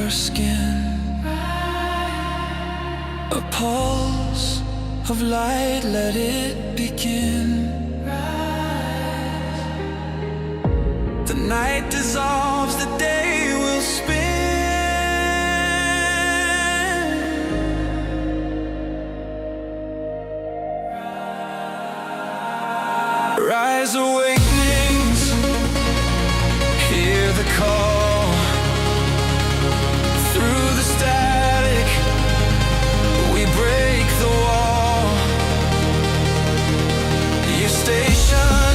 your skin. A pulse of light, let it begin. The night dissolves, the day will spin. Rise, awakenings, hear the call. Through the static, we break the wall. Your station,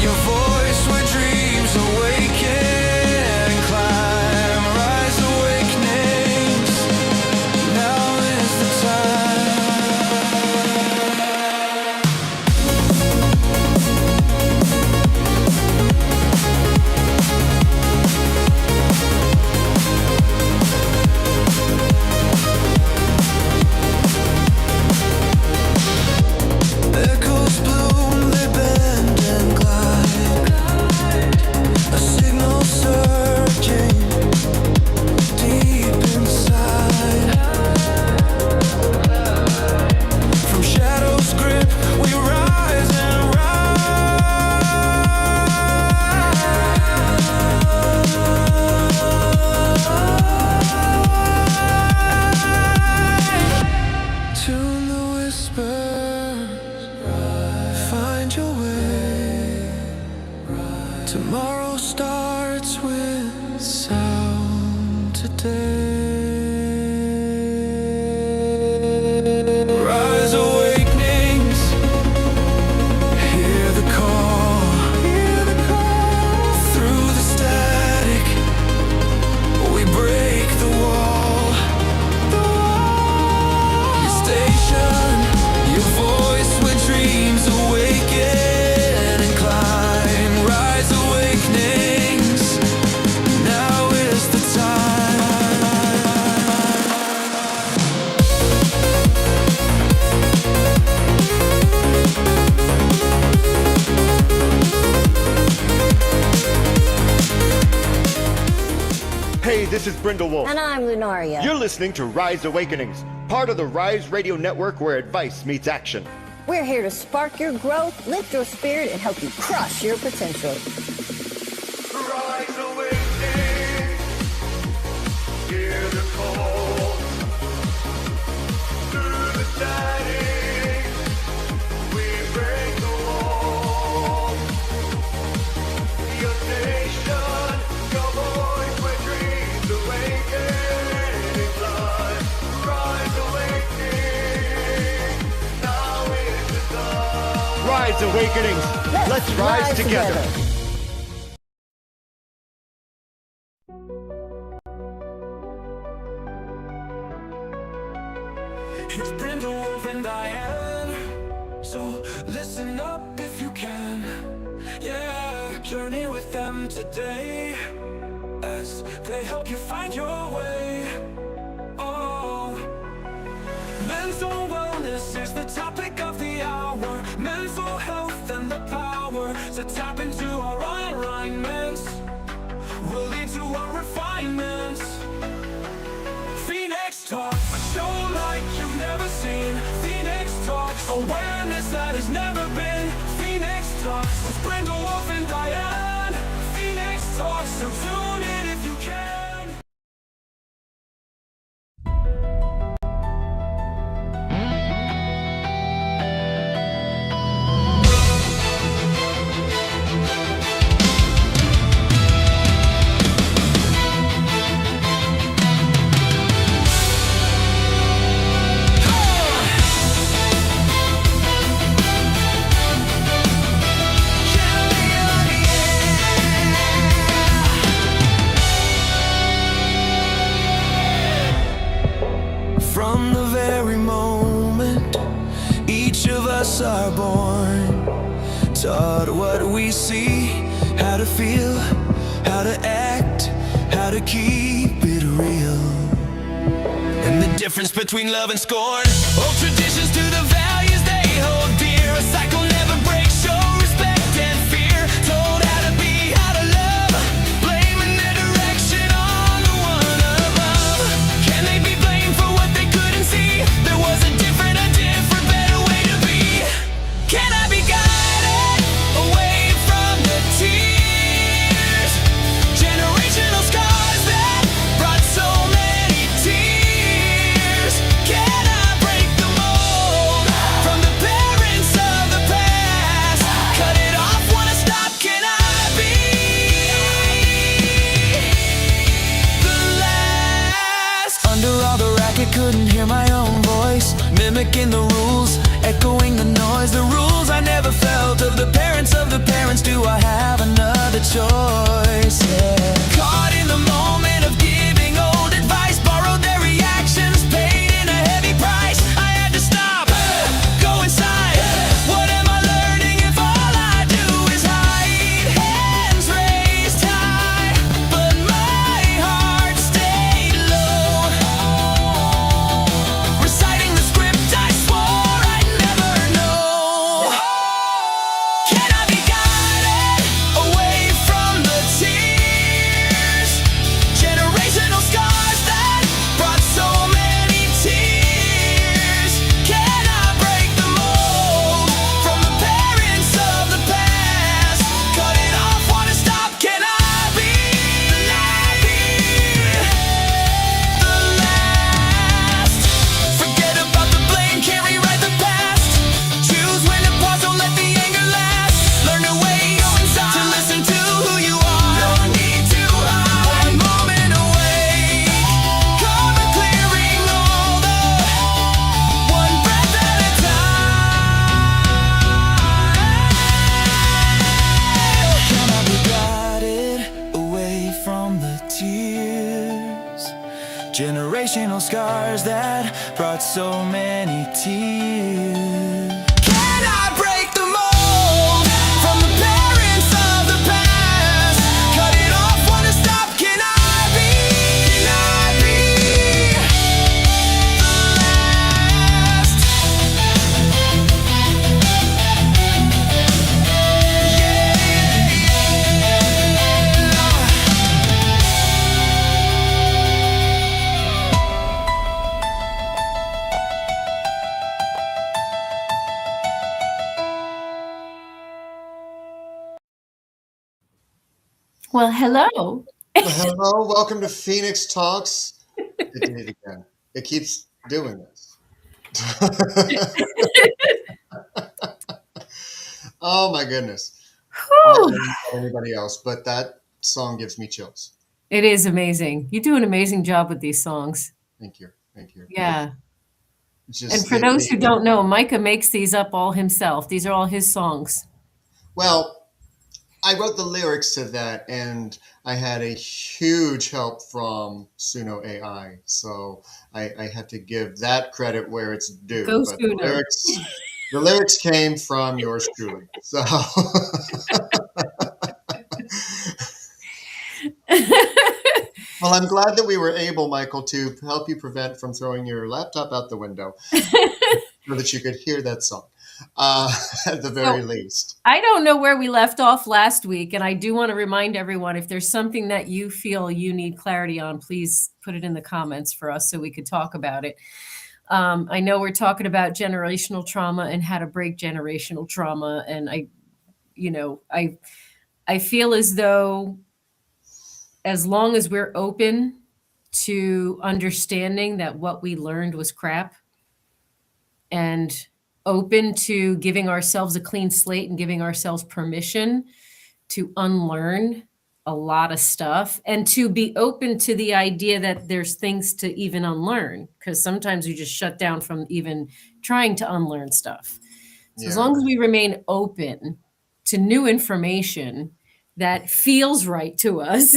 your voice, where dreams awaken and climb. Rise, awakenings, now is the time. Echoes bloom, they bend and glide. A signal surging deep inside. From shadows grip, we rise and rise. Tune the whispers, find your way. Tomorrow starts with sound today. Rise, awakenings, hear the call. Through the static, we break the wall. Your station, your voice, where dreams awaken and climb. Rise, awakenings, now is the time. Hey, this is Brindlewolf. And I'm Lunaria. You're listening to Rise Awakenings, part of the Rise Radio Network where advice meets action. We're here to spark your growth, lift your spirit, and help you crush your potential. Rise Awakenings, hear the call. Through the static, we break the wall. Your station, your voice, where dreams awaken and climb. Rise Awakenings, now is the time. Rise Awakenings, let's rise together. It's Brindlewolf and Diane, so listen up if you can. Yeah, journey with them today as they help you find your way. Oh, mental wellness is the topic of the hour. Mental health and the power to tap into our alignments will lead to our refinements. Phoenix Talk, a show like you've never seen. Phoenix Talks, awareness that has never been. Phoenix Talks with Brindlewolf and Diane. Phoenix Talks, so tune in if you can. From the very moment each of us are born, taught what we see, how to feel, how to act, how to keep it real. And the difference between love and scorn, old traditions to the values they hold dear. A cycle never breaks, show respect and fear. Told how to be, how to love, blaming their direction on the one above. mimicking the rules, echoing the noise, the rules I never felt of the parents. Do I have another choice? Yeah. Caught in the moment of giving old advice, borrowed their reactions, paid in a heavy price. I had to stop, go inside. What am I learning if all I do is hide? Hands raised high, but my heart stayed low. Reciting the script I swore I'd never know. Can I be guided away from the tears? Generational scars that brought so many tears. Can I break the mold from the parents of the past? Cut it off, wanna stop. Can I be the last? Forget about the blame, can't rewrite the past. Choose when to pause, don't let the anger last. Learn to wait, go inside, to listen to who you are. No need to hide. One moment away, karma clearing all the one breath at a time. Can I be guided away from the tears? Generational scars that brought so many tears. Can I break the mold from the parents of the past? Cut it off, wanna stop. Can I be the last? Well, hello. Hello, welcome to Phoenix Talks. It did it again. It keeps doing this. Oh my goodness. I don't know about anybody else, but that song gives me chills. It is amazing. You do an amazing job with these songs. Thank you. Thank you. Yeah. Just And for those who don't know, Micah makes these up all himself. These are all his songs. well, I wrote the lyrics to that, and I had a huge help from Suno AI. So I have to give that credit where it's due. Go But Suno. the lyrics came from yours truly. So well, I'm glad that we were able, Michael, to help you prevent from throwing your laptop out the window so that you could hear that song at the very least. I don't know where we left off last week, and I do want to remind everyone, if there's something that you feel you need clarity on, please put it in the comments for us so we could talk about it. I know we're talking about generational trauma and how to break generational trauma, and I feel as though as long as we're open to understanding that what we learned was crap, and open to giving ourselves a clean slate and giving ourselves permission to unlearn a lot of stuff, and to be open to the idea that there's things to even unlearn, because sometimes we just shut down from even trying to unlearn stuff. So as long as we remain open to new information that feels right to us.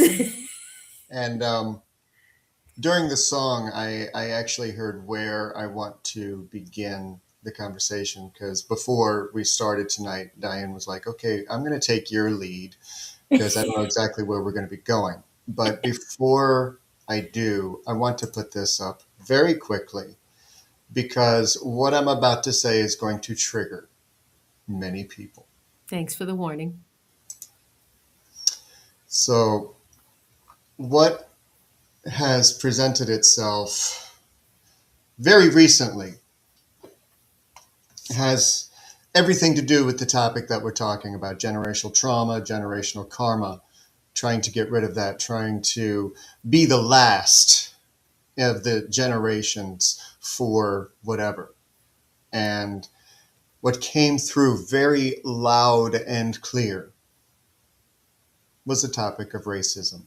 And during the song, I actually heard where I want to begin the conversation, because before we started tonight, Diane was like, okay, I'm going to take your lead because I don't know exactly where we're going to be going. But before I do, I want to put this up very quickly, because what I'm about to say is going to trigger many people. Thanks for the warning. So what has presented itself very recently has everything to do with the topic that we're talking about: generational trauma, generational karma, trying to get rid of that, trying to be the last of the generations for whatever. And what came through very loud and clear was the topic of racism.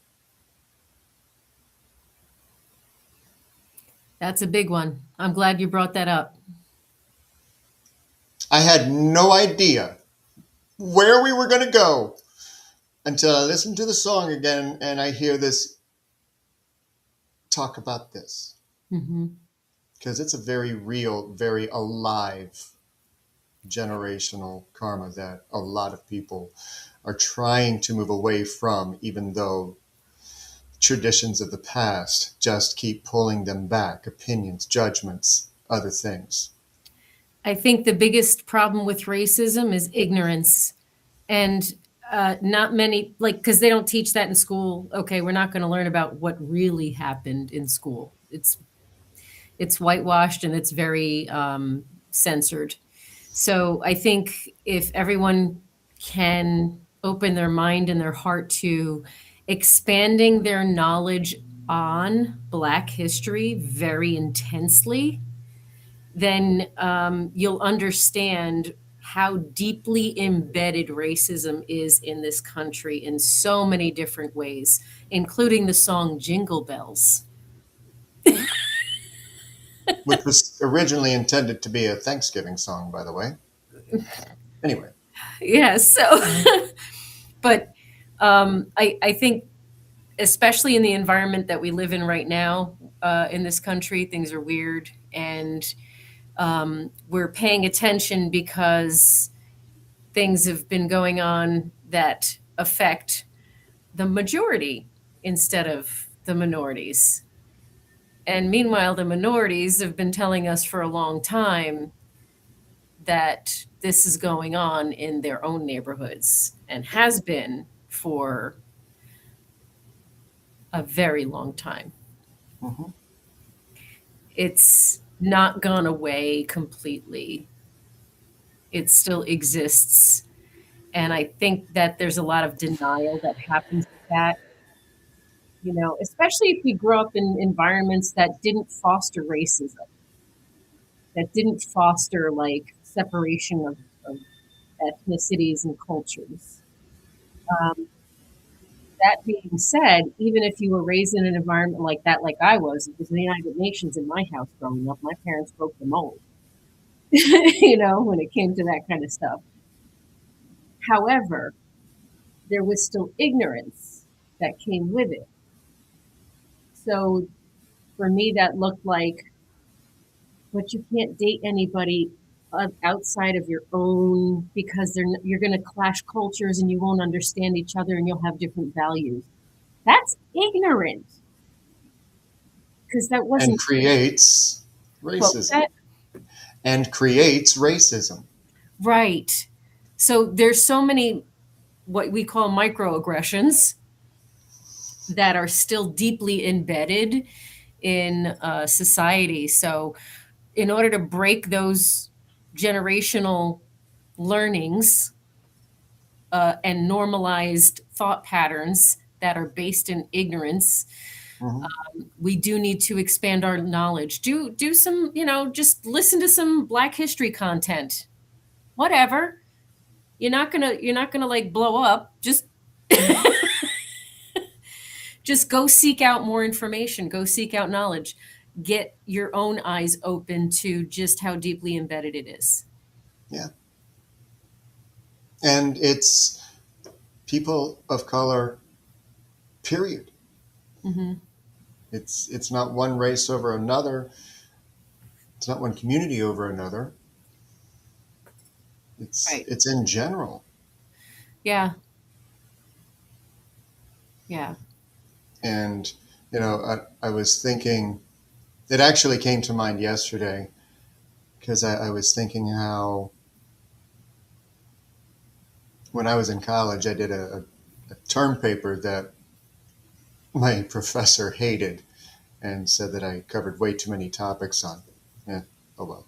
That's a big one. I'm glad you brought that up. I had no idea where we were going to go until I listened to the song again and I hear this talk about this. Mm-hmm. Because it's a very real, very alive generational karma that a lot of people are trying to move away from, even though traditions of the past just keep pulling them back, opinions, judgments, other things. I think the biggest problem with racism is ignorance. And not many, like, because they don't teach that in school. Okay, we're not going to learn about what really happened in school. It's whitewashed and it's very censored. So I think if everyone can open their mind and their heart to expanding their knowledge on Black history very intensely, then you'll understand how deeply embedded racism is in this country in so many different ways, including the song Jingle Bells. Which was originally intended to be a Thanksgiving song, by the way. Anyway. Yeah, so, but I think, especially in the environment that we live in right now in this country, things are weird. And we're paying attention because things have been going on that affect the majority instead of the minorities. And meanwhile, the minorities have been telling us for a long time that this is going on in their own neighborhoods and has been for a very long time. Mm-hmm. It's not gone away completely. It still exists. And I think that there's a lot of denial that happens with that. You know, especially if we grow up in environments that didn't foster racism, that didn't foster like separation of ethnicities and cultures. That being said, even if you were raised in an environment like that, like I was, it was the United Nations in my house growing up. My parents broke the mold, you know, when it came to that kind of stuff. However, there was still ignorance that came with it. So for me, that looked like, but you can't date anybody outside of your own because you're going to clash cultures and you won't understand each other and you'll have different values. That's ignorant. Because that wasn't. And creates racism. And creates racism. Right. So there's so many what we call microaggressions that are still deeply embedded in society. So in order to break those generational learnings and normalized thought patterns that are based in ignorance, we do need to expand our knowledge. Do some, you know, just listen to some Black history content. Whatever. You're not gonna like blow up. Just just go seek out more information. Go seek out knowledge. Get your own eyes open to just how deeply embedded it is. Yeah. And it's people of color, period. Mm-hmm. It's not one race over another. It's not one community over another. It's in general. Yeah. Yeah. And, you know, I was thinking, it actually came to mind yesterday because I was thinking how when I was in college, I did a term paper that my professor hated and said that I covered way too many topics on. Yeah, oh well.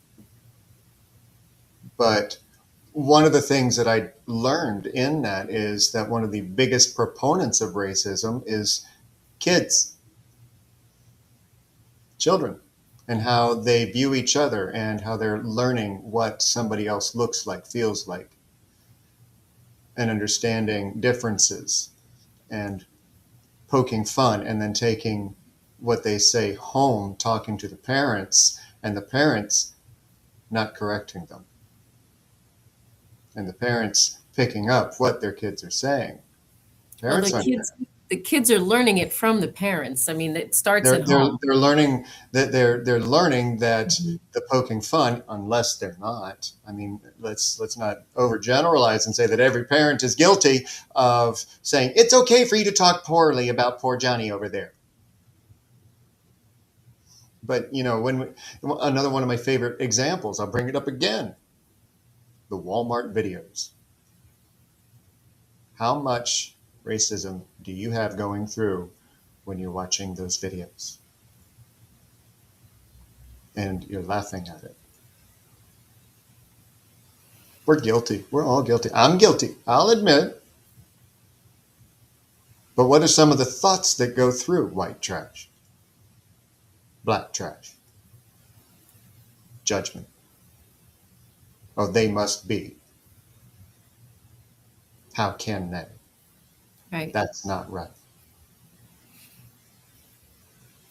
But one of the things that I learned in that is that one of the biggest proponents of racism is kids, children, and how they view each other and how they're learning what somebody else looks like, feels like, and understanding differences and poking fun and then taking what they say home, talking to the parents, and the parents not correcting them. and the parents picking up what their kids are saying. Well, Parents aren't there. the kids are learning it from the parents. I mean, it starts at home. They're learning that they're learning that Mhm. the poking fun, unless they're not. I mean, let's not overgeneralize and say that every parent is guilty of saying it's okay for you to talk poorly about poor Johnny over there. But you know, another one of my favorite examples, I'll bring it up again: the Walmart videos. How much racism do you have going through when you're watching those videos? And you're laughing at it. We're guilty. We're all guilty. I'm guilty. I'll admit. But what are some of the thoughts that go through white trash? Black trash? Judgment. Oh, they must be. How can they? Right. That's not right.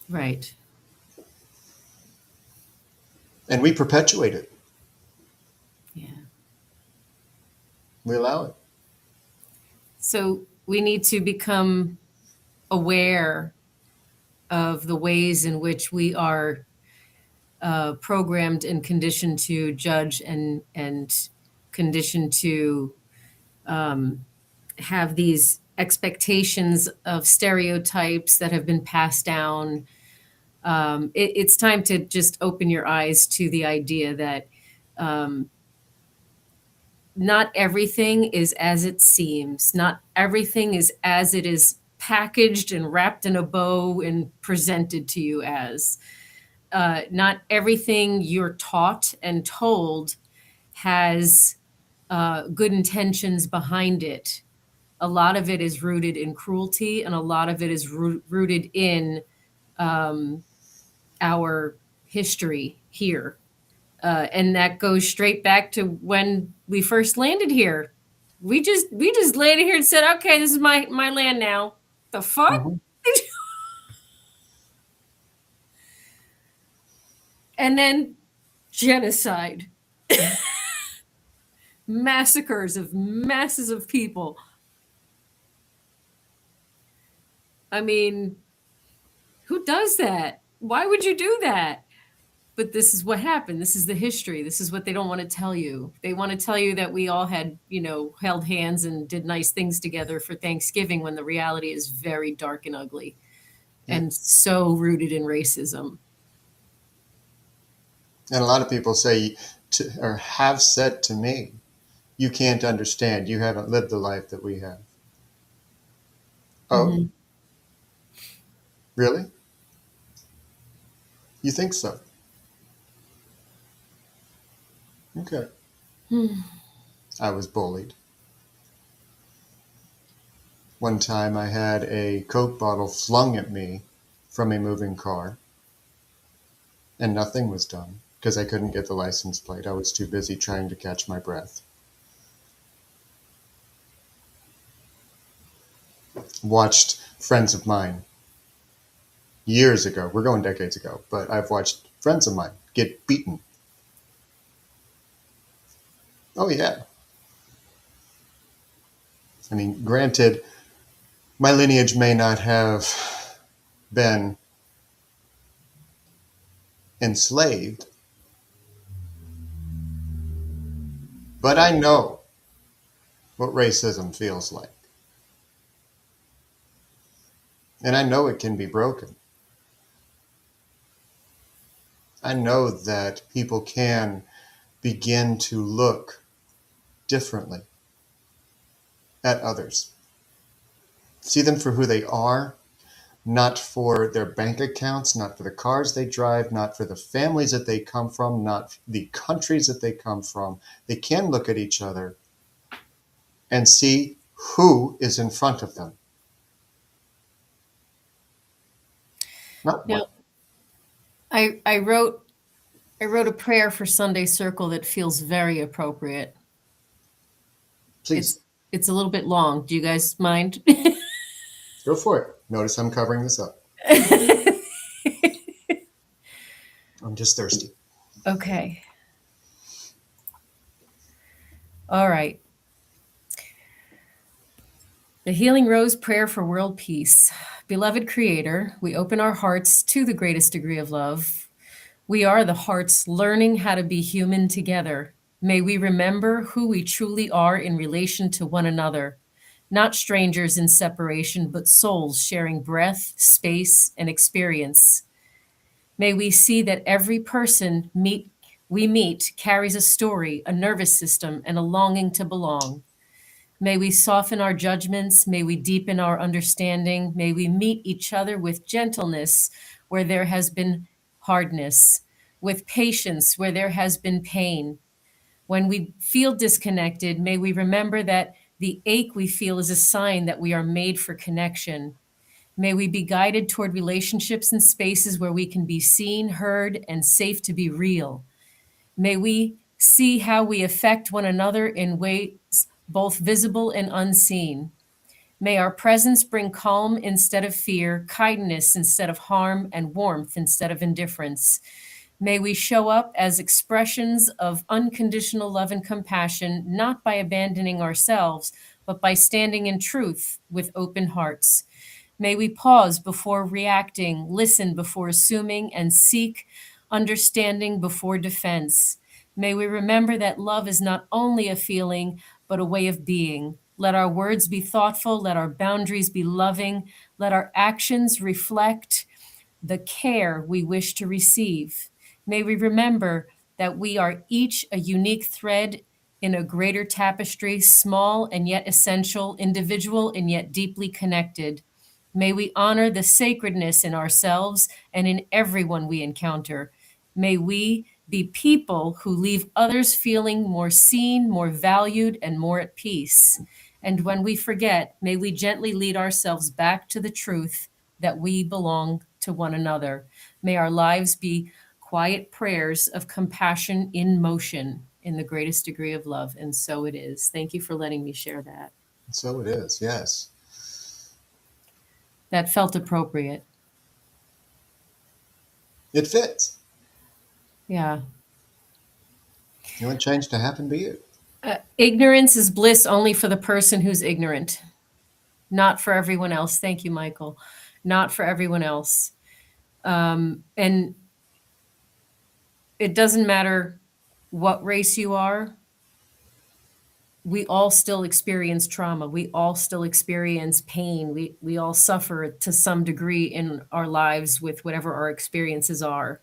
Right. And we perpetuate it. Yeah. We allow it. So we need to become aware of the ways in which we are programmed and conditioned to judge and conditioned to have these expectations of stereotypes that have been passed down. It's time to just open your eyes to the idea that not everything is as it seems. Not everything is as it is packaged and wrapped in a bow and presented to you as. Not everything you're taught and told has good intentions behind it. A lot of it is rooted in cruelty, and a lot of it is rooted in our history here. And that goes straight back to when we first landed here. We just landed here and said, "Okay, this is my land now." The fuck? Mm-hmm. And then genocide, massacres of masses of people. I mean, who does that? Why would you do that? But this is what happened. This is the history. This is what they don't want to tell you. They want to tell you that we all had, held hands and did nice things together for Thanksgiving, when the reality is very dark and ugly and so rooted in racism. And a lot of people say, or have said to me, you can't understand. You haven't lived the life that we have. Oh, Mhm. really? You think so? Okay. I was bullied. One time I had a Coke bottle flung at me from a moving car, and nothing was done because I couldn't get the license plate. I was too busy trying to catch my breath. Watched friends of mine years ago, we're going decades ago, but I've watched friends of mine get beaten. Oh, yeah. I mean, granted, my lineage may not have been enslaved, but I know what racism feels like. And I know it can be broken. I know that people can begin to look differently at others. See them for who they are, not for their bank accounts, not for the cars they drive, not for the families that they come from, not the countries that they come from. They can look at each other and see who is in front of them. Not Now, I wrote a prayer for Sunday Circle that feels very appropriate. please It's a little bit long. Do you guys mind? go for it. Notice I'm covering this up. I'm just thirsty. Okay. All right. The Healing Rose Prayer for World Peace. Beloved Creator, we open our hearts to the greatest degree of love. We are the hearts learning how to be human together. May we remember who we truly are in relation to one another, not strangers in separation, but souls sharing breath, space, and experience. May we see that every person we meet carries a story, a nervous system, and a longing to belong. May we soften our judgments. May we deepen our understanding. May we meet each other with gentleness where there has been hardness, with patience where there has been pain. When we feel disconnected, may we remember that the ache we feel is a sign that we are made for connection. May we be guided toward relationships and spaces where we can be seen, heard, and safe to be real. May we see how we affect one another in ways both visible and unseen. May our presence bring calm instead of fear, kindness instead of harm, and warmth instead of indifference. May we show up as expressions of unconditional love and compassion, not by abandoning ourselves, but by standing in truth with open hearts. May we pause before reacting, listen before assuming, and seek understanding before defense. May we remember that love is not only a feeling, but a way of being. Let our words be thoughtful, let our boundaries be loving, let our actions reflect the care we wish to receive. May we remember that we are each a unique thread in a greater tapestry, small and yet essential, individual and yet deeply connected. May we honor the sacredness in ourselves and in everyone we encounter. May we be people who leave others feeling more seen, more valued, and more at peace. And when we forget, may we gently lead ourselves back to the truth that we belong to one another. May our lives be quiet prayers of compassion in motion in the greatest degree of love. And so it is. Thank you for letting me share that. So it is, yes. That felt appropriate. It fits. Yeah. You want change to happen to you. Ignorance is bliss only for the person who's ignorant, not for everyone else. Thank you, Michael. Not for everyone else. And it doesn't matter what race you are. We all still experience trauma. We all still experience pain. We all suffer to some degree in our lives with whatever our experiences are.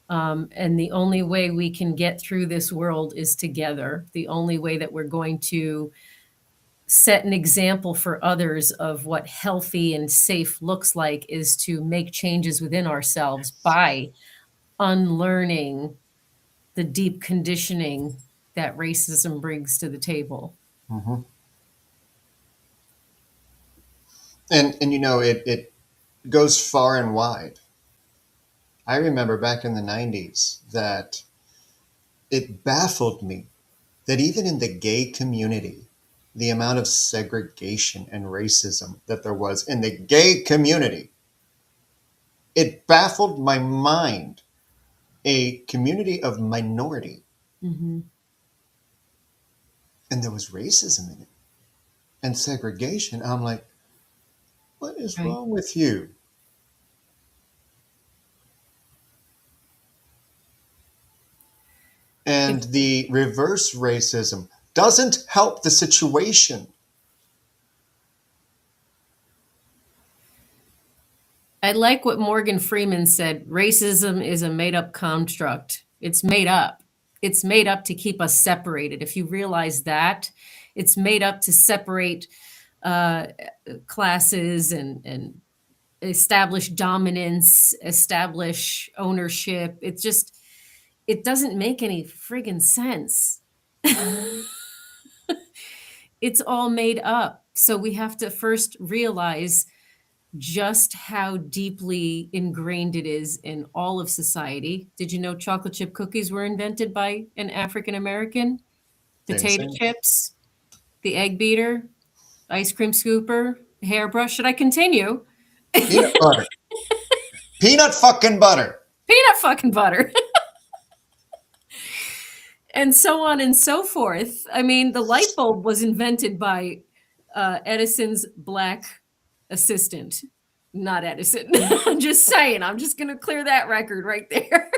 And the only way we can get through this world is together. The only way that we're going to set an example for others of what healthy and safe looks like is to make changes within ourselves by unlearning the deep conditioning that racism brings to the table. Mm-hmm. And you know, it goes far and wide. I remember back in the 90s that it baffled me that even in the gay community, the amount of segregation and racism that there was in the gay community, it baffled my mind. A community of minority. Mm-hmm. And there was racism in it and segregation. I'm like, what is Right. wrong with you? And the reverse racism doesn't help the situation. I like what Morgan Freeman said. Racism is a made up construct. It's made up. It's made up to keep us separated. If you realize that, it's made up to separate classes and establish dominance, establish ownership. It doesn't make any friggin' sense. It's all made up. So we have to first realize just how deeply ingrained it is in all of society. Did you know chocolate chip cookies were invented by an African American? Potato Same. chips, the egg beater, ice cream scooper, hairbrush. Should I continue? Peanut butter. Peanut fucking butter. Peanut fucking butter. and so on and so forth. I mean, the light bulb was invented by Edison's black assistant, not Edison. I'm just saying. I'm just going to clear that record right there.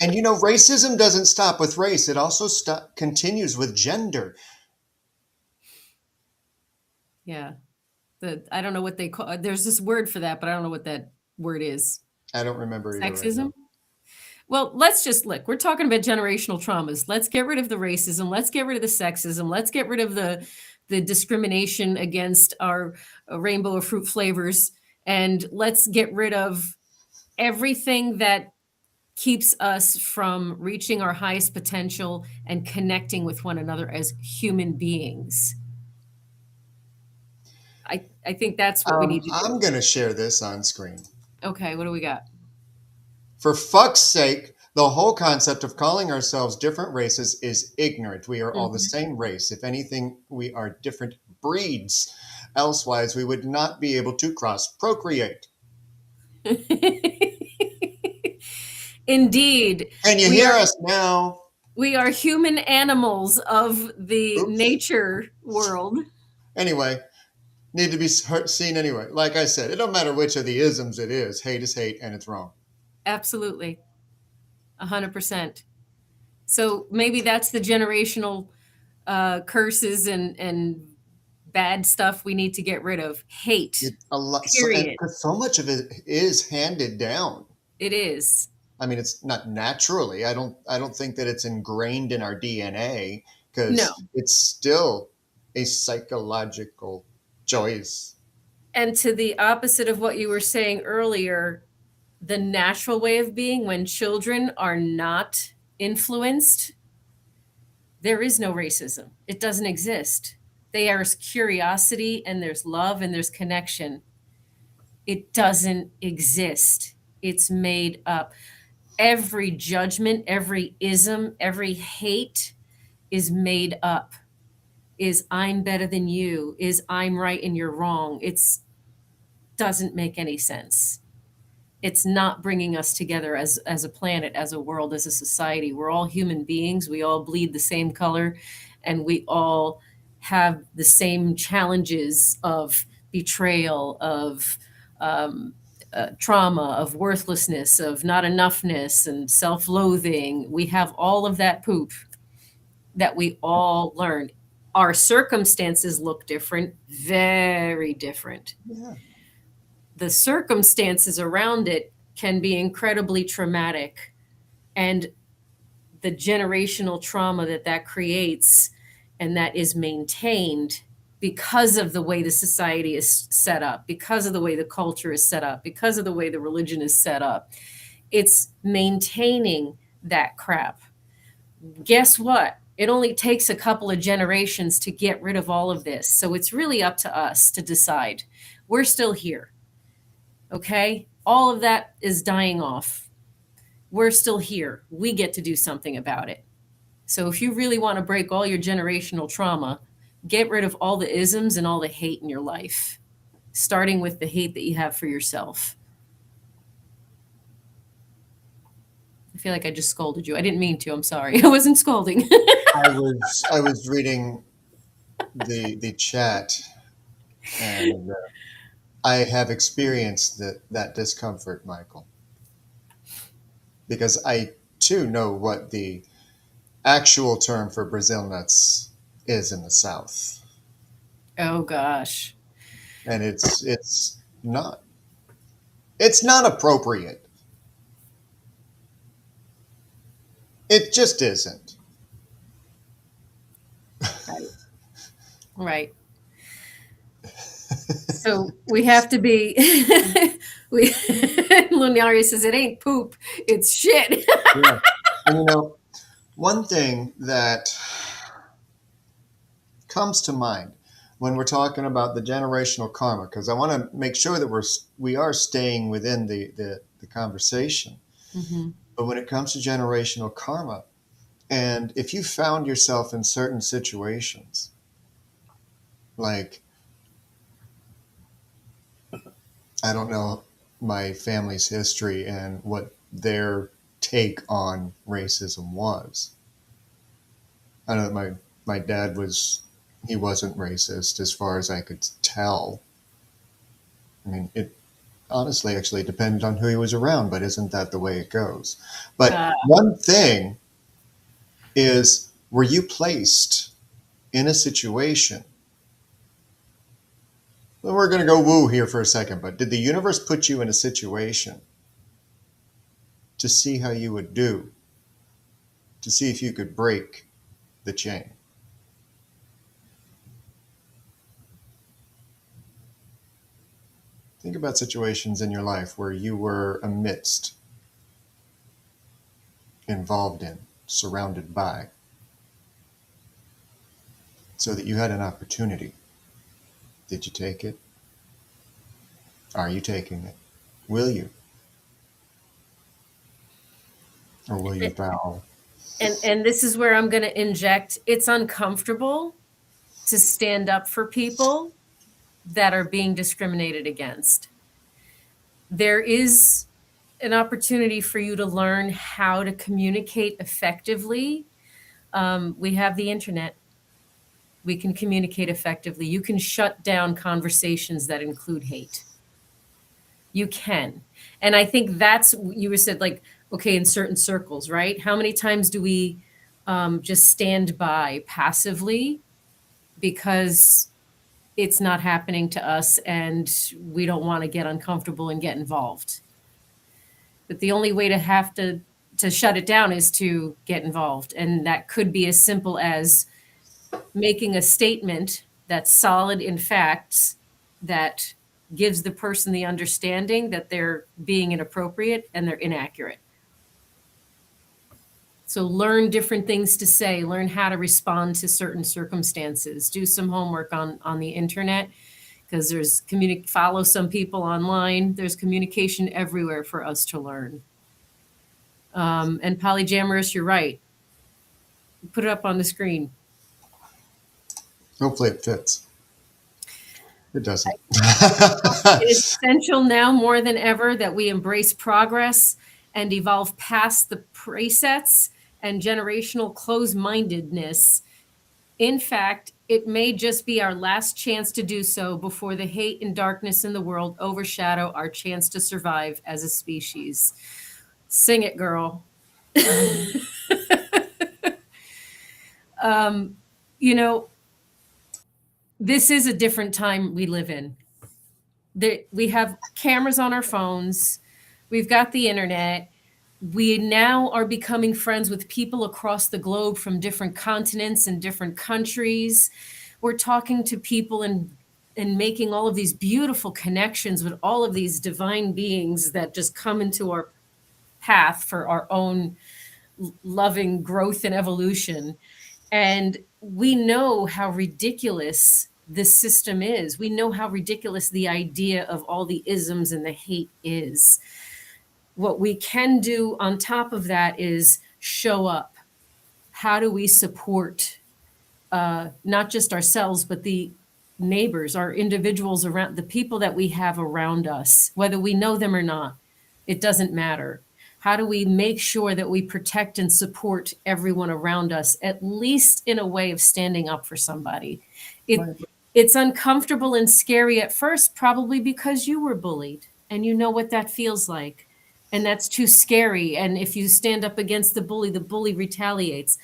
And racism doesn't stop with race. It also continues with gender. Yeah. I don't know what they call. There's this word for that, but I don't know what that word is. I don't remember either. Sexism. Right now. Well, let's just look. We're talking about generational traumas. Let's get rid of the racism. Let's get rid of the sexism. Let's get rid of the discrimination against our rainbow of fruit flavors, and let's get rid of everything that keeps us from reaching our highest potential and connecting with one another as human beings. I think that's what we need to do. I'm going to share this on screen. Okay, what do we got? For fuck's sake, the whole concept of calling ourselves different races is ignorant. We are all the same race. If anything, we are different breeds. Elsewise, we would not be able to procreate. Indeed. And you hear us now. We are human animals of the nature world. Anyway, need to be seen anyway. Like I said, it don't matter which of the isms it is. Hate is hate, and it's wrong. Absolutely. 100%. So maybe that's the generational curses and bad stuff we need to get rid of. Hate. Period. So much of it is handed down. It is. I mean, it's not naturally. I don't think that it's ingrained in our DNA, because it's still a psychological choice. And to the opposite of what you were saying earlier, the natural way of being, when children are not influenced, there is no racism. It doesn't exist. There's curiosity and there's love and there's connection. It doesn't exist. It's made up. Every judgment, every ism, every hate is made up. Is I'm better than you? Is I'm right and you're wrong? It's doesn't make any sense. It's not bringing us together as a planet, as a world, as a society. We're all human beings. We all bleed the same color, and we all have the same challenges of betrayal, of trauma, of worthlessness, of not enoughness, and self-loathing. We have all of that poop that we all learn. Our circumstances look different, very different. Yeah. The circumstances around it can be incredibly traumatic, and the generational trauma that creates and that is maintained because of the way the society is set up, because of the way the culture is set up, because of the way the religion is set up. It's maintaining that crap. Guess what? It only takes a couple of generations to get rid of all of this. So it's really up to us to decide. We're still here. Okay? All of that is dying off. We're still here. We get to do something about it. So if you really want to break all your generational trauma, get rid of all the isms and all the hate in your life, starting with the hate that you have for yourself. I feel like I just scolded you. I didn't mean to. I'm sorry. I wasn't scolding. I was reading the chat, and I have experienced that discomfort, Michael, because I too know what the actual term for Brazil nuts is in the South. Oh gosh. And it's not appropriate. It just isn't. Right. So we have to be Lunaria says it ain't poop, it's shit. Yeah. And one thing that comes to mind when we're talking about the generational karma, because I want to make sure that we are staying within the conversation. Mm-hmm. But when it comes to generational karma, and if you found yourself in certain situations, like, I don't know my family's history and what their take on racism was, I know that my dad he wasn't racist as far as I could tell. I mean, it honestly actually depended on who he was around, but isn't that the way it goes? But one thing is, were you placed in a situation? Well, we're going to go woo here for a second, but did the universe put you in a situation to see how you would do, to see if you could break the chain? Think about situations in your life where you were involved in, surrounded by, so that you had an opportunity. Did you take it? Are you taking it? Will you? Or will you bow? And this is where I'm going to inject. It's uncomfortable to stand up for people that are being discriminated against. There is an opportunity for you to learn how to communicate effectively. We have the internet. We can communicate effectively. You can shut down conversations that include hate. You can. And I think that's, you said, like, okay, in certain circles, right? How many times do we just stand by passively because it's not happening to us and we don't want to get uncomfortable and get involved? But the only way to shut it down is to get involved. And that could be as simple as making a statement that's solid in facts, that gives the person the understanding that they're being inappropriate and they're inaccurate. So learn different things to say, learn how to respond to certain circumstances, do some homework on the internet, because there's follow some people online. There's communication everywhere for us to learn. And polyamorous, you're right. Put it up on the screen. Hopefully it fits. It doesn't. It's essential now more than ever that we embrace progress and evolve past the presets and generational closed-mindedness. In fact, it may just be our last chance to do so before the hate and darkness in the world overshadow our chance to survive as a species. Sing it, girl. You know, this is a different time we live in. We have cameras on our phones. We've got the internet. We now are becoming friends with people across the globe from different continents and different countries. We're talking to people and making all of these beautiful connections with all of these divine beings that just come into our path for our own loving growth and evolution. And we know how ridiculous this system is. We know how ridiculous the idea of all the isms and the hate is. What we can do on top of that is show up. How do we support not just ourselves, but the neighbors, our individuals around, the people that we have around us, whether we know them or not? It doesn't matter. How do we make sure that we protect and support everyone around us, at least in a way of standing up for somebody? It's uncomfortable and scary at first, probably because you were bullied and you know what that feels like. And that's too scary. And if you stand up against the bully retaliates.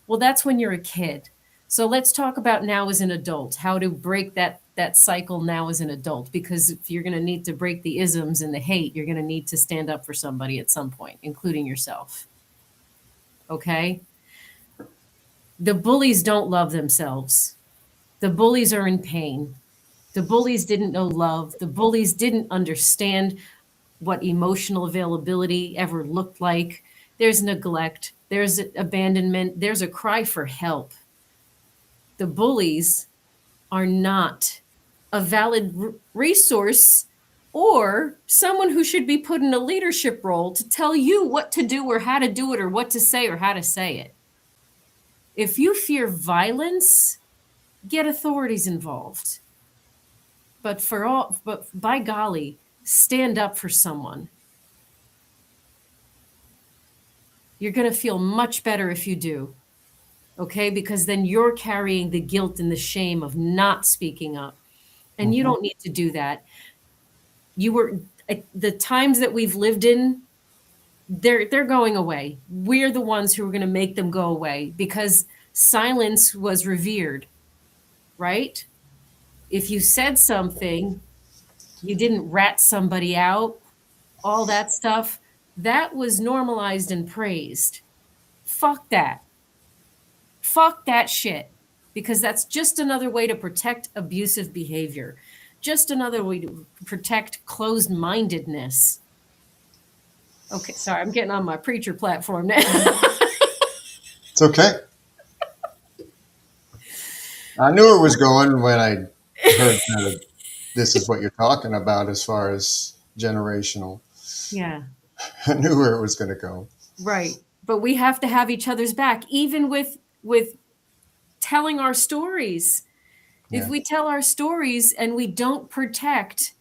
Well, that's when you're a kid. So let's talk about now as an adult, how to break that cycle now as an adult, because if you're going to need to break the isms and the hate, you're going to need to stand up for somebody at some point, including yourself. Okay? The bullies don't love themselves. The bullies are in pain. The bullies didn't know love. The bullies didn't understand what emotional availability ever looked like. There's neglect. There's abandonment. There's a cry for help. The bullies are not a valid resource or someone who should be put in a leadership role to tell you what to do or how to do it or what to say or how to say it. If you fear violence, get authorities involved. But by golly, stand up for someone. You're going to feel much better if you do. Okay, because then you're carrying the guilt and the shame of not speaking up. And you don't need to do that. The times that we've lived in, they're going away. We're the ones who are going to make them go away because silence was revered, right? If you said something, you didn't rat somebody out, all that stuff, that was normalized and praised. Fuck that. Fuck that shit. Because that's just another way to protect abusive behavior, just another way to protect closed mindedness. Okay, sorry, I'm getting on my preacher platform now. It's okay. I knew it was going when I heard that this is what you're talking about as far as generational. Yeah, I knew where it was going to go. right. But we have to have each other's back, even with telling our stories. If Yeah. we tell our stories and we don't protect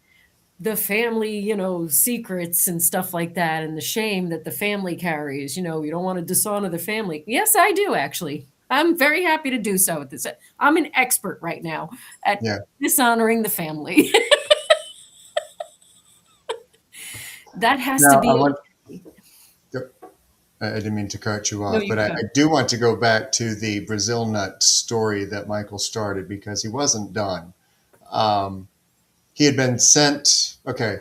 the family, secrets and stuff like that, and the shame that the family carries, you don't want to dishonor the family. Yes, I do, actually. I'm very happy to do so at this. I'm an expert right now at Yeah. dishonoring the family. That has to Now, be. I didn't mean to cut you No, off, you but I go. do want to go back to the Brazil nut story that Michael started because he wasn't done. He had been sent. Okay.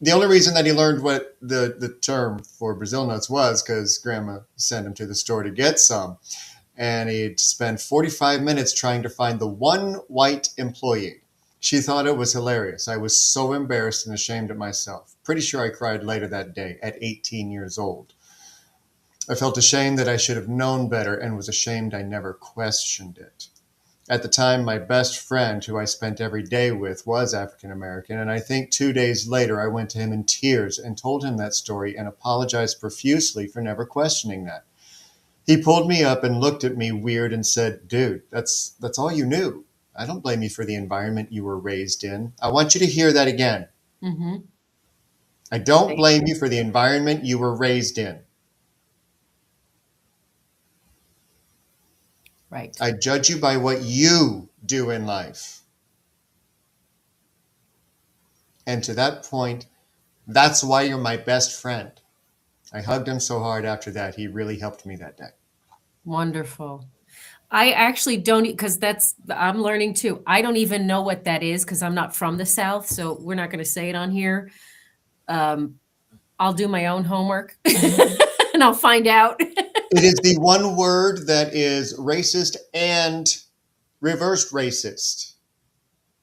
The only reason that he learned what the term for Brazil nuts was because grandma sent him to the store to get some. And he'd spent 45 minutes trying to find the one white employee. She thought it was hilarious. I was so embarrassed and ashamed of myself. Pretty sure I cried later that day at 18 years old. I felt ashamed that I should have known better and was ashamed I never questioned it. At the time, my best friend, who I spent every day with, was African American, and I think 2 days later I went to him in tears and told him that story and apologized profusely for never questioning that. He pulled me up and looked at me weird and said, "Dude, that's all you knew. I don't blame you for the environment you were raised in. I want you to hear that again. Mm-hmm. I don't blame you for the environment you were raised in. Right. I judge you by what you do in life." And to that point, that's why you're my best friend. I hugged him so hard after that. He really helped me that day. Wonderful. I actually don't, because I'm learning too. I don't even know what that is because I'm not from the South. So we're not going to say it on here. I'll do my own homework and I'll find out. It is the one word that is racist and reversed racist.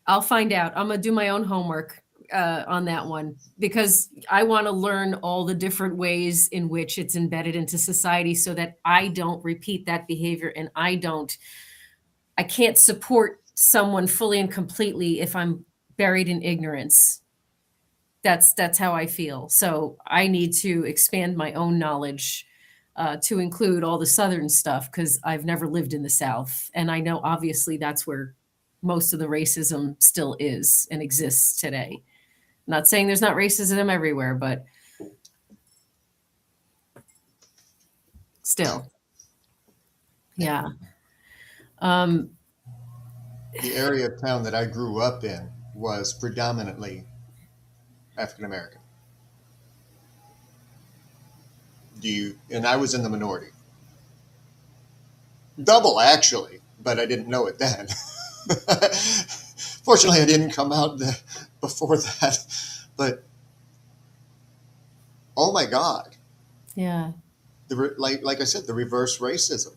I'll find out. I'm going to do my own homework on that one because I want to learn all the different ways in which it's embedded into society so that I don't repeat that behavior and I can't support someone fully and completely if I'm buried in ignorance. That's how I feel. So I need to expand my own knowledge to include all the Southern stuff because I've never lived in the South. And I know obviously that's where most of the racism still is and exists today. I'm not saying there's not racism everywhere, but still. Yeah. The area of town that I grew up in was predominantly African American. And I was in the minority. Double, actually, but I didn't know it then. Fortunately, I didn't come out before that. But, oh my God. Yeah. Like I said, the reverse racism.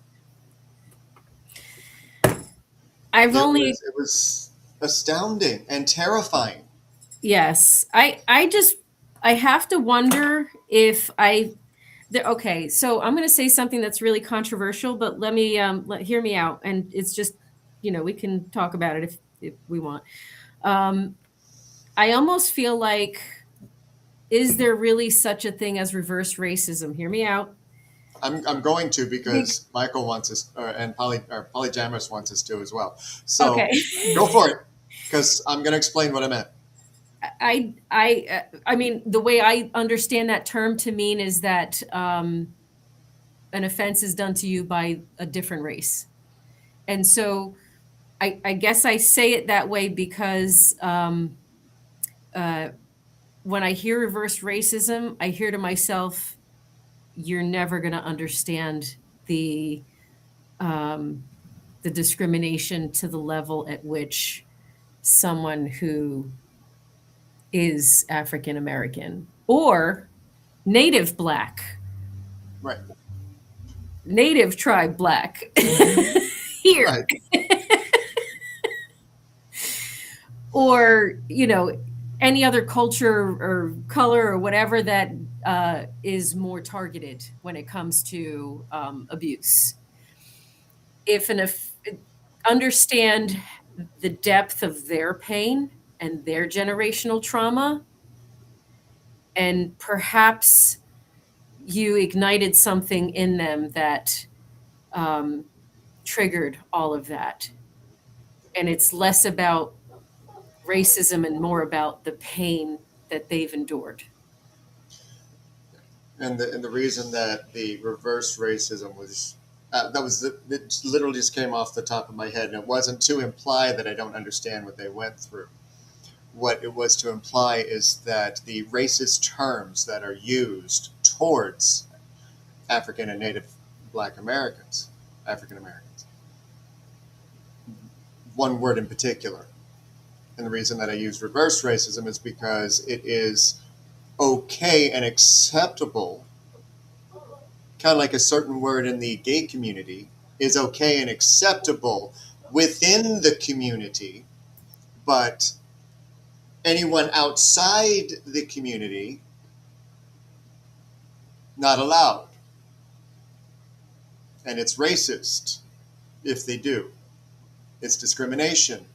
It was astounding and terrifying. Yes. I have to wonder if okay, so I'm going to say something that's really controversial, but let me hear me out. And it's just, we can talk about it if we want. I almost feel like, is there really such a thing as reverse racism? Hear me out. I'm going to because Michael wants us, and Polyjamus wants us to as well. So Okay. Go for it, because I'm going to explain what I meant. I mean, the way I understand that term to mean is that an offense is done to you by a different race. And so I guess I say it that way because when I hear reverse racism, I hear to myself, you're never going to understand um, the discrimination to the level at which someone who is African American or Native Black, Right. Native tribe Black here, Right. or any other culture or color or whatever that is more targeted when it comes to abuse. If understand the depth of their pain and their generational trauma, and perhaps you ignited something in them that um, triggered all of that. And it's less about racism and more about the pain that they've endured. And the reason that the reverse racism was it literally just came off the top of my head, and it wasn't to imply that I don't understand what they went through. What it was to imply is that the racist terms that are used towards African and Native Black Americans, African Americans, one word in particular. And the reason that I use reverse racism is because it is okay and acceptable, kind of like a certain word in the gay community is okay and acceptable within the community, but anyone outside the community, not allowed. And it's racist if they do. It's discrimination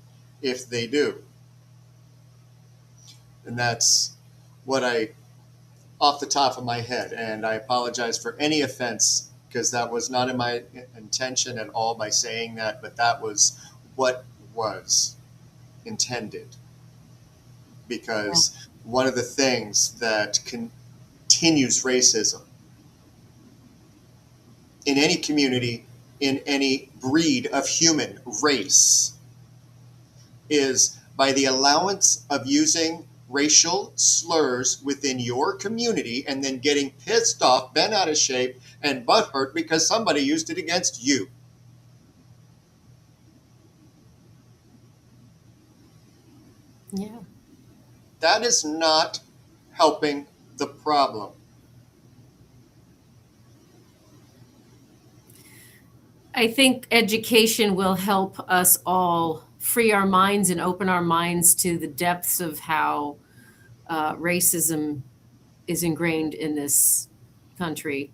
if they do. And that's what I, off the top of my head, and I apologize for any offense, because that was not in my intention at all by saying that, but that was what was intended. Because one of the things that continues racism in any community, in any breed of human race, is by the allowance of using racial slurs within your community and then getting pissed off, bent out of shape, and butthurt because somebody used it against you. Yeah. That is not helping the problem. I think education will help us all free our minds and open our minds to the depths of how racism is ingrained in this country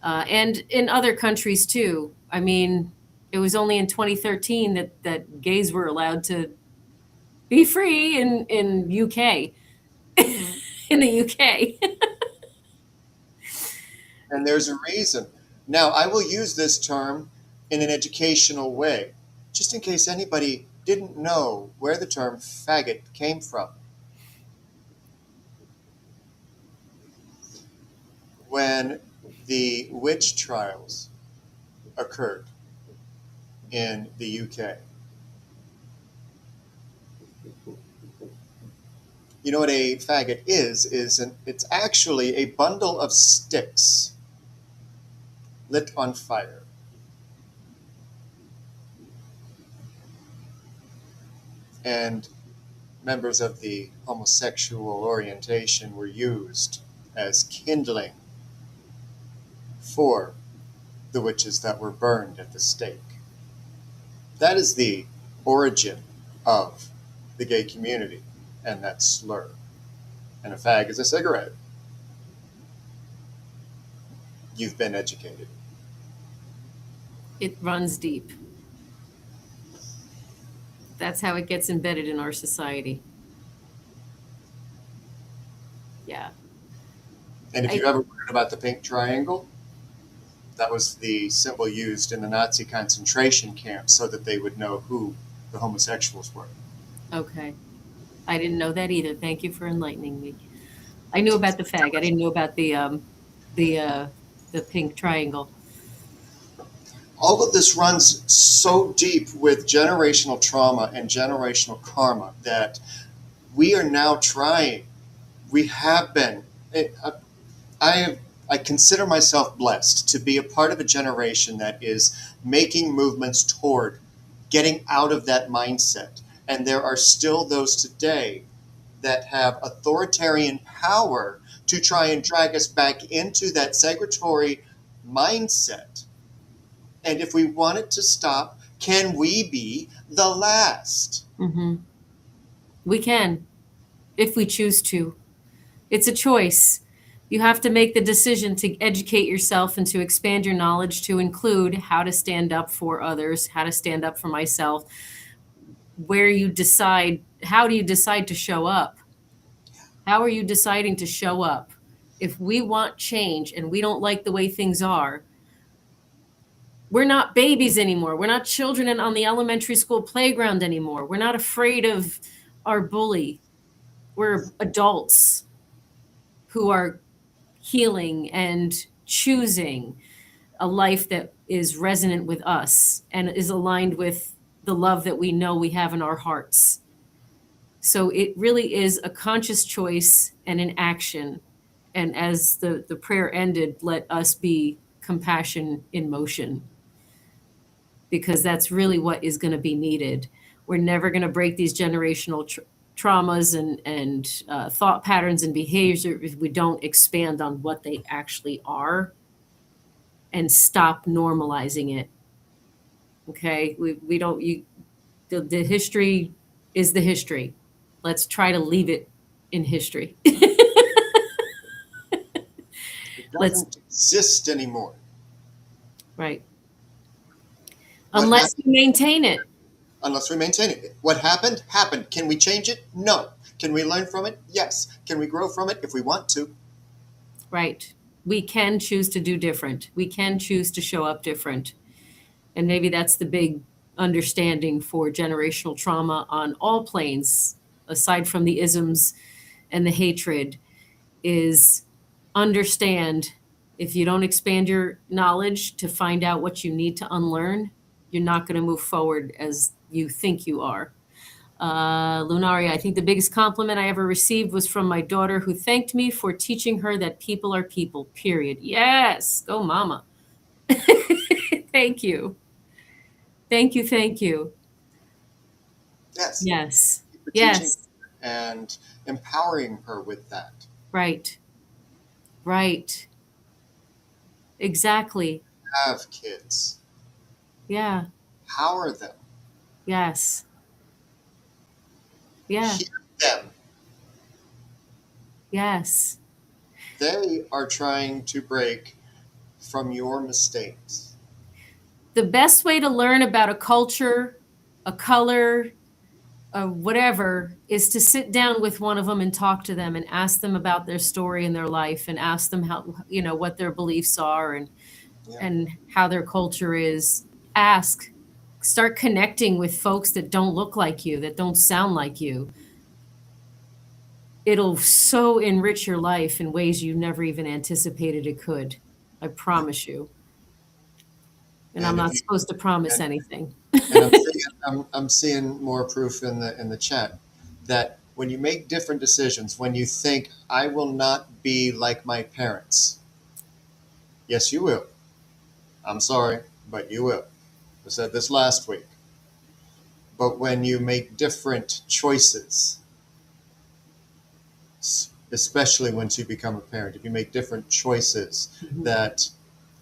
and in other countries too. I mean, it was only in 2013 that gays were allowed to be free in UK, in the UK. And there's a reason. Now, I will use this term in an educational way, just in case anybody didn't know where the term faggot came from. When the witch trials occurred in the UK, you know what a faggot is it's actually a bundle of sticks lit on fire. And members of the homosexual orientation were used as kindling for the witches that were burned at the stake. That is the origin of the gay community and that slur. And a fag is a cigarette. You've been educated. It runs deep. That's how it gets embedded in our society. Yeah. And if you ever heard about the pink triangle, that was the symbol used in the Nazi concentration camps so that they would know who the homosexuals were. Okay. I didn't know that either. Thank you for enlightening me. I knew about the fag. I didn't know about the pink triangle. all of this runs so deep with generational trauma and generational karma that we are now trying. We have been. I consider myself blessed to be a part of a generation that is making movements toward getting out of that mindset. And there are still those today that have authoritarian power to try and drag us back into that segregatory mindset. And if we want it to stop, can we be the last? Mm-hmm. We can, if we choose to. It's a choice. You have to make the decision to educate yourself and to expand your knowledge to include how to stand up for others, how to stand up for myself, where you decide, how do you decide to show up? How are you deciding to show up? If we want change and we don't like the way things are, we're not babies anymore. We're not children on the elementary school playground anymore. We're not afraid of our bully. We're adults who are healing and choosing a life that is resonant with us and is aligned with the love that we know we have in our hearts. So it really is a conscious choice and an action. And as the prayer ended, let us be compassion in motion, because that's really what is going to be needed. We're never going to break these generational traumas and thought patterns and behaviors if we don't expand on what they actually are and stop normalizing it. Okay, we don't, the history is the history. Let's try to leave it in history. It doesn't exist anymore. Right. What Unless you maintain it. Unless we maintain it. What happened, happened. Can we change it? No. Can we learn from it? Yes. Can we grow from it if we want to? Right. We can choose to do different. We can choose to show up different. And maybe that's the big understanding for generational trauma on all planes, aside from the isms and the hatred, is understand if you don't expand your knowledge to find out what you need to unlearn, you're not going to move forward as you think you are. Lunaria, I think the biggest compliment I ever received was from my daughter, who thanked me for teaching her that people are people, period. Yes, go mama. Thank you. Thank you, thank you. Yes. Yes, For yes, teaching and empowering her with that. right, right. Exactly. Have kids. Yeah, Empower them. yes, yeah, Hear them. yes. They are trying to break from your mistakes. The best way to learn about a culture, a color, whatever, is to sit down with one of them and talk to them and ask them about their story and their life and ask them how, what their beliefs are and how their culture is. Ask, start connecting with folks that don't look like you, that don't sound like you. It'll so enrich your life in ways you never even anticipated it could. I promise you. And I'm not supposed to promise anything. And I'm seeing more proof in the chat that when you make different decisions, when you think, I will not be like my parents. Yes, you will. I'm sorry, but you will. I said this last week. But when you make different choices, especially once you become a parent, if you make different choices that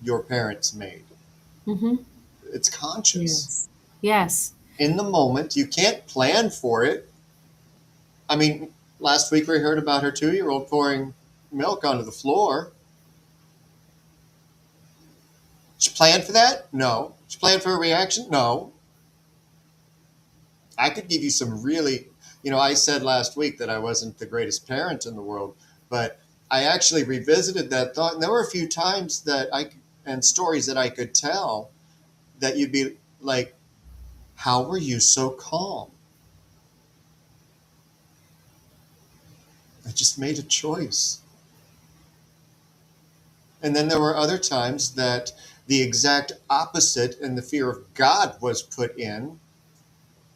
your parents made, it's conscious. Yes. In the moment, you can't plan for it. I mean, last week we heard about her 2-year-old pouring milk onto the floor. Did she plan for that? No. Did she plan for a reaction? No. I could give you some really, I said last week that I wasn't the greatest parent in the world, but I actually revisited that thought. And there were a few times and stories that I could tell that you'd be like, how were you so calm? I just made a choice. And then there were other times that the exact opposite, and the fear of God was put in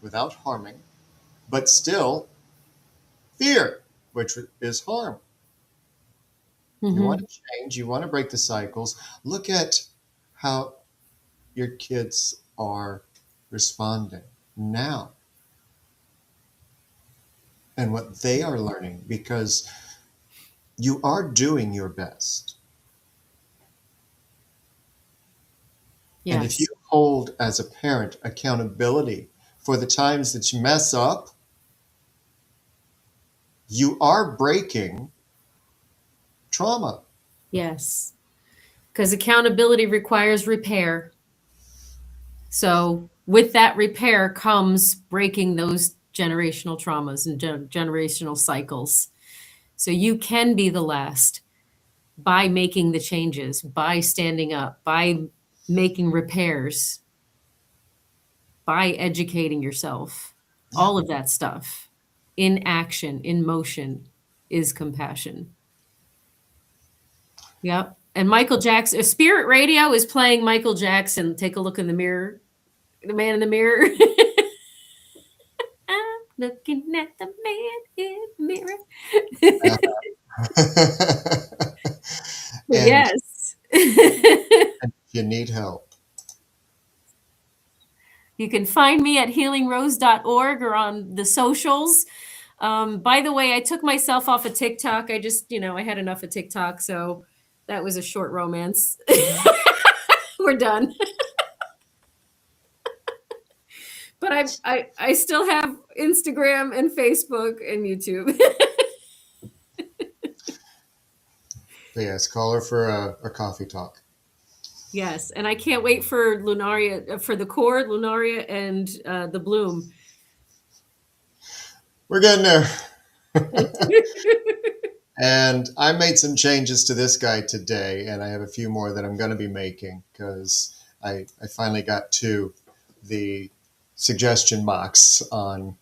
without harming, but still fear, which is harm. You want to change, you want to break the cycles. Look at how your kids are responding now and what they are learning, because you are doing your best. Yes. And if you hold, as a parent, accountability for the times that you mess up, you are breaking trauma. Yes. Because accountability requires repair. So with that repair comes breaking those generational traumas and generational cycles. So you can be the last by making the changes, by standing up, by making repairs, by educating yourself. All of that stuff in action, in motion, is compassion. Yep. And Michael Jackson, Spirit Radio is playing Michael Jackson. Take a look in the mirror. The man in the mirror. I'm looking at the man in the mirror. And Yes. if you need help, You can find me at healingrose.org or on the socials. By the way, I took myself off of TikTok. I just, I had enough of TikTok. So that was a short romance. We're done. But I still have Instagram and Facebook and YouTube. but yes, call her for a coffee talk. Yes, and I can't wait for Lunaria, for the cord, Lunaria, and the bloom. We're getting there. And I made some changes to this guy today, and I have a few more that I'm going to be making, because I finally got to the suggestion box on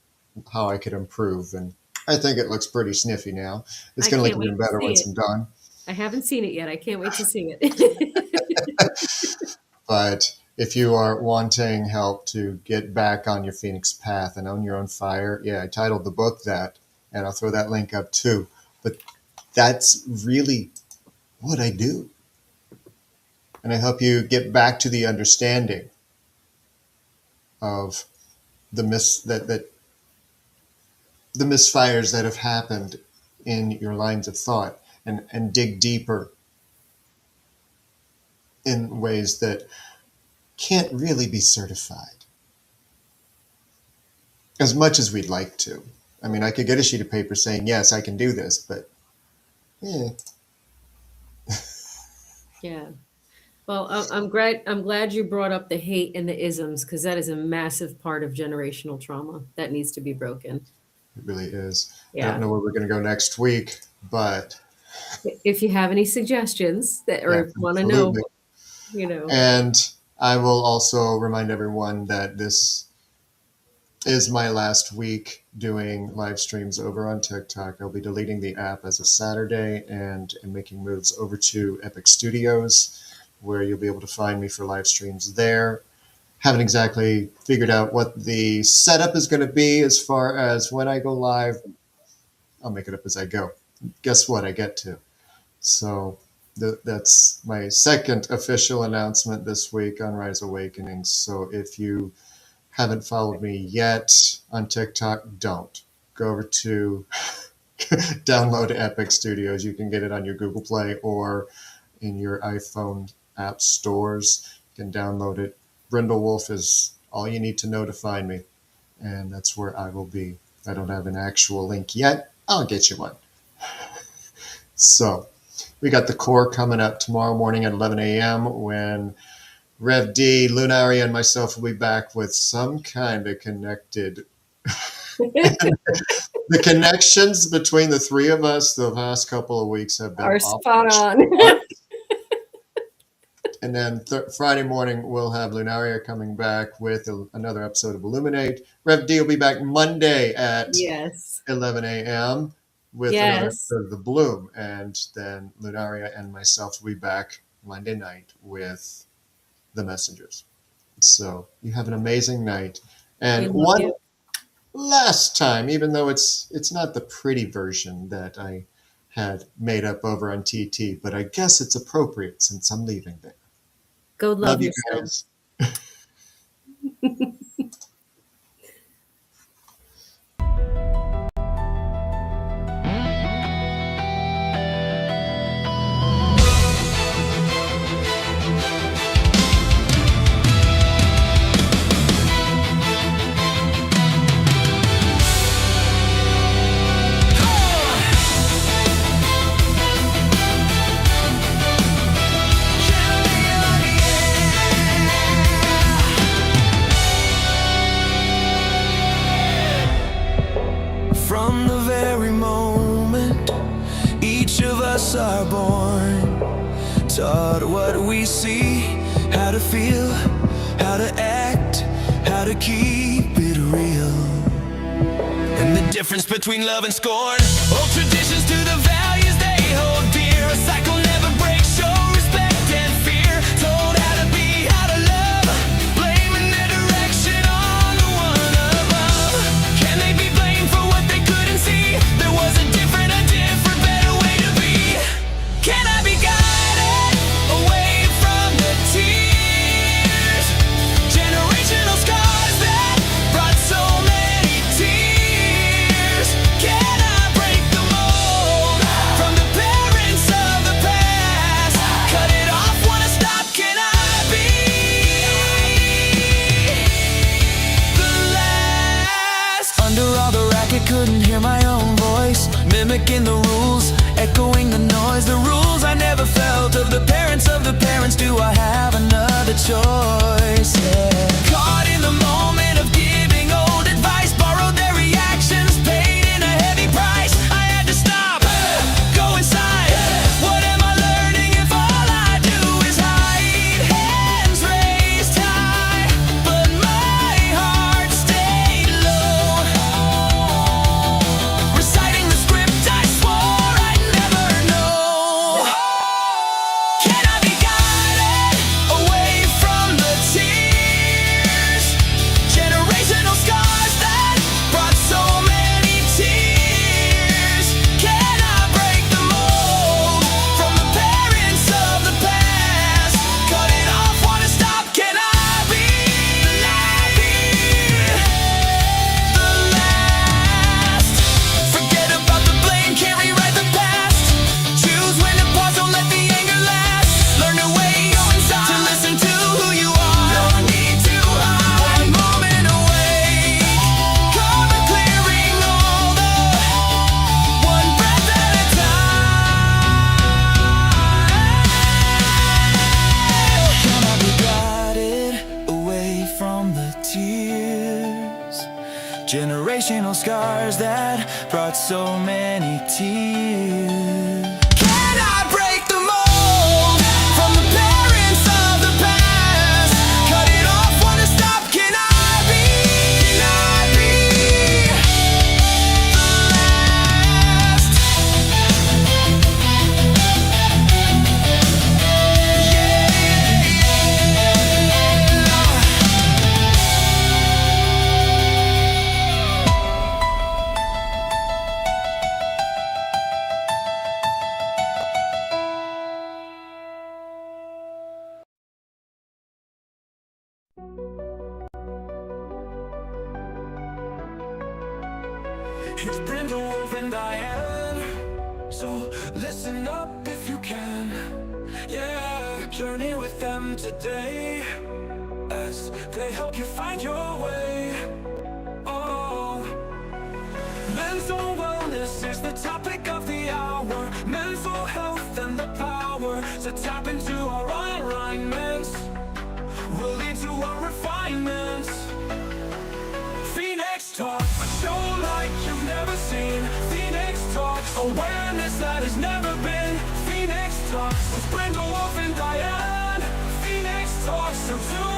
how I could improve, and I think it looks pretty sniffy now. It's going to look even better once I'm done. I haven't seen it yet. I can't wait to see it. But if you are wanting help to get back on your Phoenix path and own your own fire, yeah, I titled the book that, and I'll throw that link up too. But that's really what I do. And I help you get back to the understanding of the the misfires that have happened in your lines of thought, and dig deeper in ways that can't really be certified as much as we'd like to. I mean, I could get a sheet of paper saying, yes, I can do this, but Yeah. Well, I'm glad you brought up the hate and the isms, because that is a massive part of generational trauma that needs to be broken. It really is. Yeah. I don't know where we're going to go next week, but if you have any suggestions that, or want to know, And I will also remind everyone that this is my last week doing live streams over on TikTok. I'll be deleting the app as of Saturday and making moves over to Epic Studios, where you'll be able to find me for live streams there. Haven't exactly figured out what the setup is going to be as far as when I go live. I'll make it up as I go. Guess what? I get to. So that's my second official announcement this week on Rise Awakenings. So if you haven't followed me yet on TikTok, don't. Go over to download Epic Studios. You can get it on your Google Play or in your iPhone app stores. You can download it. Brindlewolf is all you need to know to find me. And that's where I will be. I don't have an actual link yet. I'll get you one. So we got the core coming up tomorrow morning at 11 a.m. when Rev D, Lunaria, and myself will be back with some kind of connected. The connections between the three of us the past couple of weeks have been spot on. And then Friday morning, we'll have Lunaria coming back with another episode of Illuminate. Rev D will be back Monday at 11 a.m. with another episode of The Bloom. And then Lunaria and myself will be back Monday night with the messengers. So you have an amazing night. And Thank one you. last time, even though it's not the pretty version that I had made up over on TT, but I guess it's appropriate since I'm leaving there. Go love Love you yourself. guys. From the very moment each of us are born, taught what we see, how to feel, how to act, how to keep it real. And the difference between love and scorn, old traditions to the values they hold dear. A cycle never breaks, show respect and fear. Told how to be, how to love, blaming their direction on the one above. Can they be blamed for what they couldn't see? There was a different, better way to be. Can I be guided away from the tears? Generational scars that brought so many tears. Can I break the mold from the parents of the past? Cut it off, wanna stop, can I be the last? Under all the racket, couldn't hear my own voice, mimicking the rules, echoing the noise. The rules I never felt of the parents of the parents. Do I have another choice? Yeah. Caught in the moment of giving old advice, borrowed their reactions, paid in a heavy price. I had to stop, go inside. What am I learning if all I do is hide? Hands raised high, but my heart stayed low. Reciting the script I swore I'd never know. Can I be guided away from the tears? Generational scars that brought so many tears. Can I break the mold from the parents of the past? Cut it off, wanna stop, can I be the last? Forget about the blame, can't rewrite the past. Choose when to pause, don't let the anger last. Learn to wait, go inside, to listen to who you are. No need to hide, one moment away. Cover clearing all the one breath at a time. Can I be guided away from the tears? Generational scars that brought so many tears. Can I break the mold from the parents of the past? Cut it off, wanna stop, can I be the last? It's Brindlewolf and Diane, so listen up if you can. Yeah, journey with them today as they help you find your way. Oh, mental wellness is the topic of the hour. Mental health and the power to tap into our alignments will lead to our refinements. Phoenix Talk, a show like you've never seen. Phoenix Talks, awareness that has never been. Phoenix Talks with Brindlewolf and Diane. Phoenix Talks, so tune